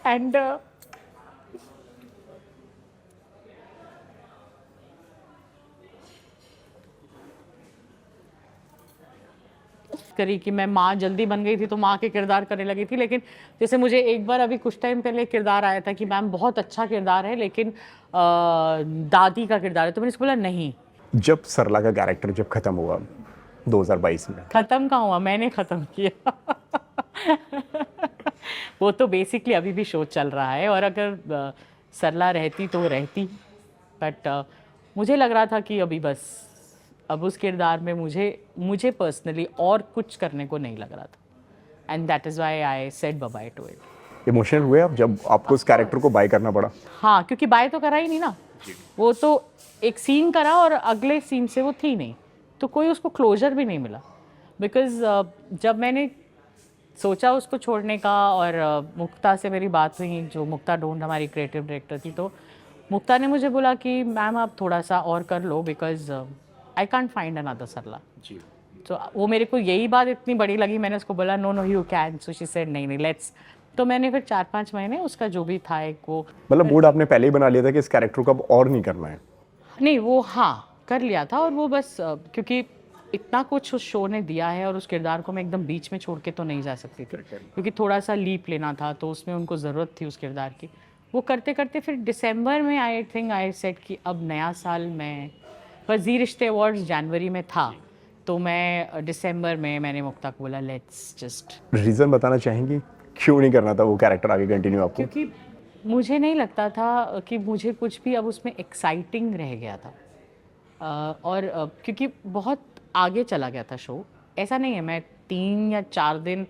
And करी कि मैं माँ जल्दी बन गई थी तो माँ के किरदार करने लगी थी, लेकिन जैसे मुझे एक बार अभी कुछ टाइम पहले किरदार आया था कि मैम बहुत अच्छा किरदार है लेकिन दादी का किरदार है, तो मैंने उसको बोला नहीं। जब सरला का कैरेक्टर जब खत्म हुआ 2022 में, खत्म कहाँ हुआ, मैंने खत्म किया। वो तो बेसिकली अभी भी शो चल रहा है, और अगर सरला रहती तो रहती, बट मुझे लग रहा था कि अभी बस अब उस किरदार में मुझे पर्सनली और कुछ करने को नहीं लग रहा था, and that is why I said bye by two it. Emotional हुए आप जब आपको उस कैरेक्टर को बाय करना पड़ा? हाँ, क्योंकि बाय तो करा ही नहीं ना, वो तो एक सीन करा और अगले सीन से वो थी नहीं, तो कोई उसको क्लोजर भी नहीं मिला। बिकॉज जब मैंने सोचा उसको छोड़ने का, और मुक्ता से मेरी बात हुई, जो मुक्ता ढूंढ हमारी क्रिएटिव डायरेक्टर थी, तो मुक्ता ने मुझे बोला कि मैम आप थोड़ा सा और कर लो, because I can't find another Sarla. तो वो मेरे को यही बात इतनी बड़ी लगी, मैंने उसको बोला no no you can, so she said नहीं नहीं लेट्स। तो मैंने फिर 4-5 महीने उसका जो भी था एक वो, मतलब मूड आपने पहले ही बना लिया था कि इस कैरेक्टर को अब और नहीं करना है? नहीं वो हाँ कर लिया था, और वो बस क्योंकि इतना कुछ उस शो ने दिया है और उस किरदार को मैं एकदम बीच में छोड़ के तो नहीं जा सकती थी, क्योंकि थोड़ा सा लीप लेना था, तो उसमें उनको ज़रूरत थी उस किरदार की। वो करते करते फिर दिसंबर में आई थिंक आई सेड कि अब नया साल में, बस जी रिश्ते अवार्ड्स जनवरी में था, तो मैं दिसंबर में मैंने मुक्ता को बोला लेट्स जस्ट। रीजन बताना चाहेंगी क्यों नहीं करना था वो कैरेक्टर आगे कंटिन्यू आपको? क्योंकि मुझे नहीं लगता था कि मुझे कुछ भी अब उसमें एक्साइटिंग रह गया था, और क्योंकि बहुत आगे चला गया था शो। ऐसा नहीं है मैं 3 या 4 दिन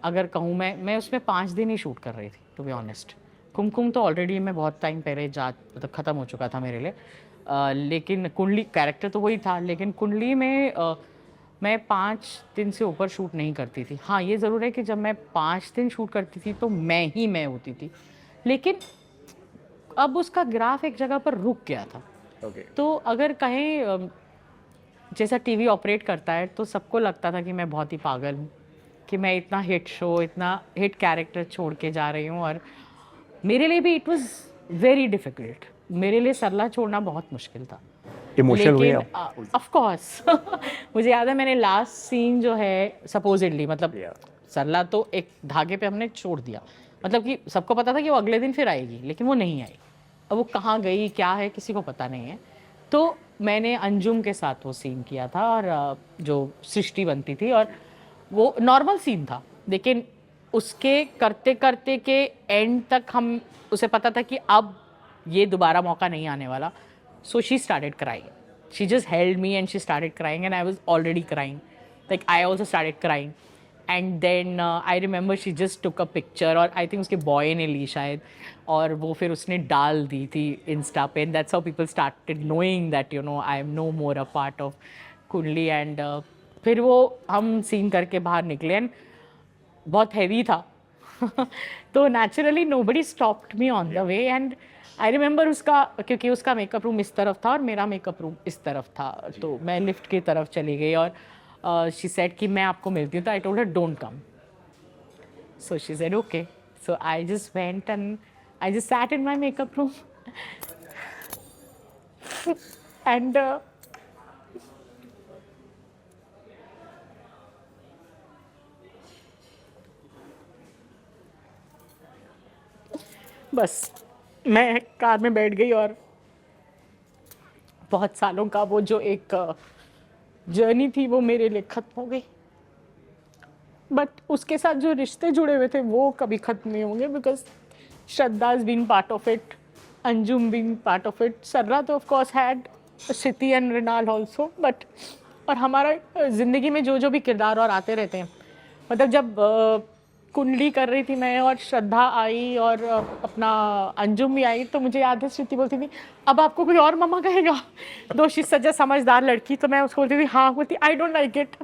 अगर कहूँ, मैं उसमें 5 दिन ही शूट कर रही थी टू बी ऑनेस्ट। कुमकुम तो ऑलरेडी मैं बहुत टाइम पहले जा मतलब ख़त्म हो चुका था मेरे लिए, लेकिन कुंडली कैरेक्टर तो वही था, लेकिन कुंडली में मैं 5 दिन से ऊपर शूट नहीं करती थी। हाँ ये ज़रूर है कि जब मैं 5 दिन शूट करती थी तो मैं होती थी, लेकिन अब उसका ग्राफ एक जगह पर रुक गया था। तो अगर कहें जैसा टीवी ऑपरेट करता है, तो सबको लगता था कि मैं बहुत ही पागल हूँ कि मैं इतना हिट शो, इतना हिट कैरेक्टर छोड़ के जा रही हूँ, और मेरे लिए भी इट वाज वेरी डिफ़िकल्ट। मेरे लिए सरला छोड़ना बहुत मुश्किल था। इमोशनल हुए लेकिन आप? ऑफ कोर्स मुझे याद है मैंने लास्ट सीन जो है सपोजिटली, मतलब सरला तो एक धागे पे हमने छोड़ दिया, मतलब कि सबको पता था कि वो अगले दिन फिर आएगी, लेकिन वो नहीं आई। अब वो कहाँ गई क्या है किसी को पता नहीं है। तो मैंने अंजुम के साथ वो सीन किया था, और जो सृष्टि बनती थी, और वो नॉर्मल सीन था, लेकिन उसके करते करते के एंड तक हम उसे पता था कि अब ये दोबारा मौका नहीं आने वाला। So she started crying. She just held me and she started crying, and I was already crying. Like I also started crying. And then I remember she just took a picture, और I think उसके boy ने ली शायद, और वो फिर उसने डाल दी थी इंस्टा पे, and that's how people started knowing that you know I am no more a part of कुंडली। and फिर वो हम सीन करके बाहर निकले, and बहुत हैवी था। तो naturally nobody stopped me on the way, and I remember उसका, क्योंकि उसका मेकअप रूम इस तरफ था और मेरा मेकअप रूम इस तरफ था, तो मैं लिफ्ट की तरफ चली गई, और शी सेड कि मैं आपको मिलती हूँ, तो I told her don't come. So she said okay, so I just went and I just sat in my makeup room and बस मैं कार में बैठ गई, और बहुत सालों का वो जो एक जर्नी थी वो मेरे लिए ख़त्म हो गई। बट उसके साथ जो रिश्ते जुड़े हुए थे वो कभी ख़त्म नहीं होंगे, because Shraddha is been part of it, Anjum been part of it, Sarla तो ऑफ कोर्स हैड सिटी एंड रिनाल ऑल्सो, बट और हमारा ज़िंदगी में जो जो भी किरदार और आते रहते हैं। मतलब जब कुंडली कर रही थी मैं, और श्रद्धा आई, और अपना अंजुम भी आई, तो मुझे याद है श्रुति बोलती थी अब आपको कोई और मम्मा कहेगा, दोषी सजा समझदार लड़की, तो मैं उसको बोलती थी हाँ, बोलती I don't like it.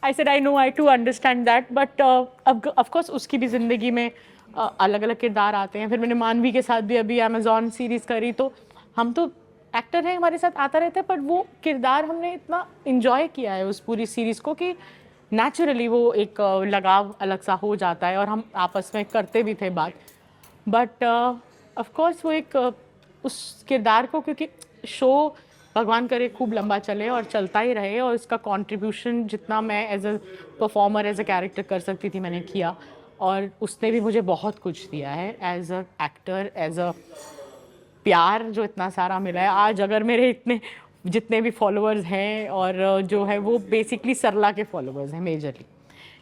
I said I know, I too understand that, but अब ऑफकोर्स उसकी भी ज़िंदगी में अलग अलग किरदार आते हैं। फिर मैंने मानवी के साथ भी अभी अमेजॉन सीरीज़ करी, तो हम तो एक्टर हैं, हमारे साथ आता रहता है, पर वो किरदार हमने इतना इन्जॉय किया है उस पूरी सीरीज़ को कि नेचुरली वो एक लगाव अलग सा हो जाता है और हम आपस में करते भी थे बात, बट ऑफ कोर्स वो एक उस किरदार को, क्योंकि शो भगवान करे खूब लंबा चले और चलता ही रहे, और इसका कंट्रीब्यूशन जितना मैं as a performer as a character कर सकती थी मैंने किया, और उसने भी मुझे बहुत कुछ दिया है as a actor, as a प्यार जो इतना सारा मिला है। आज अगर मेरे इतने जितने भी फॉलोअर्स हैं और जो है वो बेसिकली सरला के फॉलोअर्स हैं मेजरली,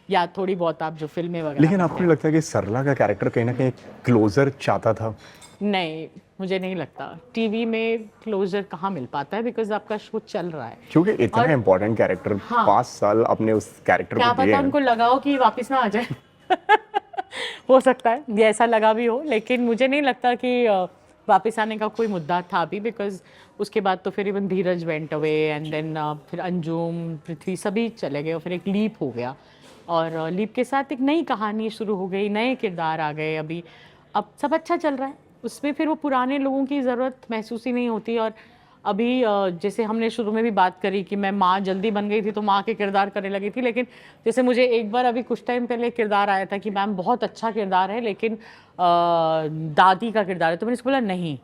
या थोड़ी बहुत आप जो फिल्में वगैरह लेकिन आपको नहीं लगता कि सरला का कैरेक्टर कहीं ना कहीं क्लोजर चाहता था? नहीं, मुझे नहीं लगता टीवी में क्लोजर कहाँ मिल पाता है, बिकॉज आपका शो चल रहा है। क्योंकि इतना और- इम्पोर्टेंट कैरेक्टर, हाँ। 5 साल अपने उस कैरेक्टर क्या को दिए पता हैं। उनको लगाओ कि वापस ना आ जाए हो सकता है ये ऐसा लगा भी हो, लेकिन मुझे नहीं लगता कि वापस आने का कोई मुद्दा था अभी, बिकॉज उसके बाद तो फिर even Dheeraj went away and then फिर अंजुम, पृथ्वी सभी चले गए और फिर एक लीप हो गया, और लीप के साथ एक नई कहानी शुरू हो गई, नए किरदार आ गए। अभी अब सब अच्छा चल रहा है, उसमें फिर वो पुराने लोगों की ज़रूरत महसूस ही नहीं होती। और अभी जैसे हमने शुरू में भी बात करी कि मैं माँ जल्दी बन गई थी तो माँ के किरदार करने लगी थी, लेकिन जैसे मुझे एक बार अभी कुछ टाइम पहले किरदार आया था कि मैम बहुत अच्छा किरदार है लेकिन दादी का किरदार है, तो मैंने उसको बोला नहीं,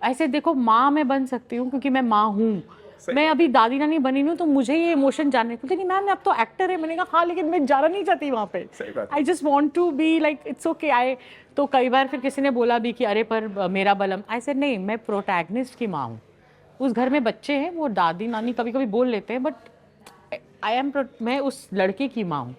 ऐसे देखो माँ मैं बन सकती हूँ क्योंकि मैं माँ हूँ, मैं अभी दादी नानी बनी नहीं हूँ, तो मुझे ये इमोशन जानने को, नहीं मैम अब तो एक्टर है। मैंने कहा हाँ, लेकिन मैं जाना नहीं चाहती वहाँ पे, सही बात। I just want to be like it's okay. I तो कई बार फिर किसी ने बोला भी कि अरे पर मेरा बलम, आई सेड नहीं, मैं प्रोटैगनिस्ट की माँ हूँ। उस घर में बच्चे हैं, वो दादी नानी कभी कभी बोल लेते हैं, बट मैं उस लड़के की माँ हूँ।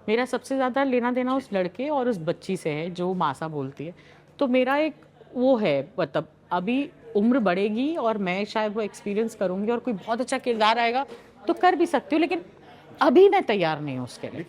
मेरा सबसे ज़्यादा लेना देना उस लड़के और उस बच्ची से है जो मासा बोलती है। तो मेरा एक वो है, मतलब अभी उम्र बढ़ेगी और मैं शायद वो एक्सपीरियंस करूँगी और कोई बहुत अच्छा किरदार आएगा तो कर भी सकती हूँ, लेकिन अभी मैं तैयार नहीं हूँ उसके लिए।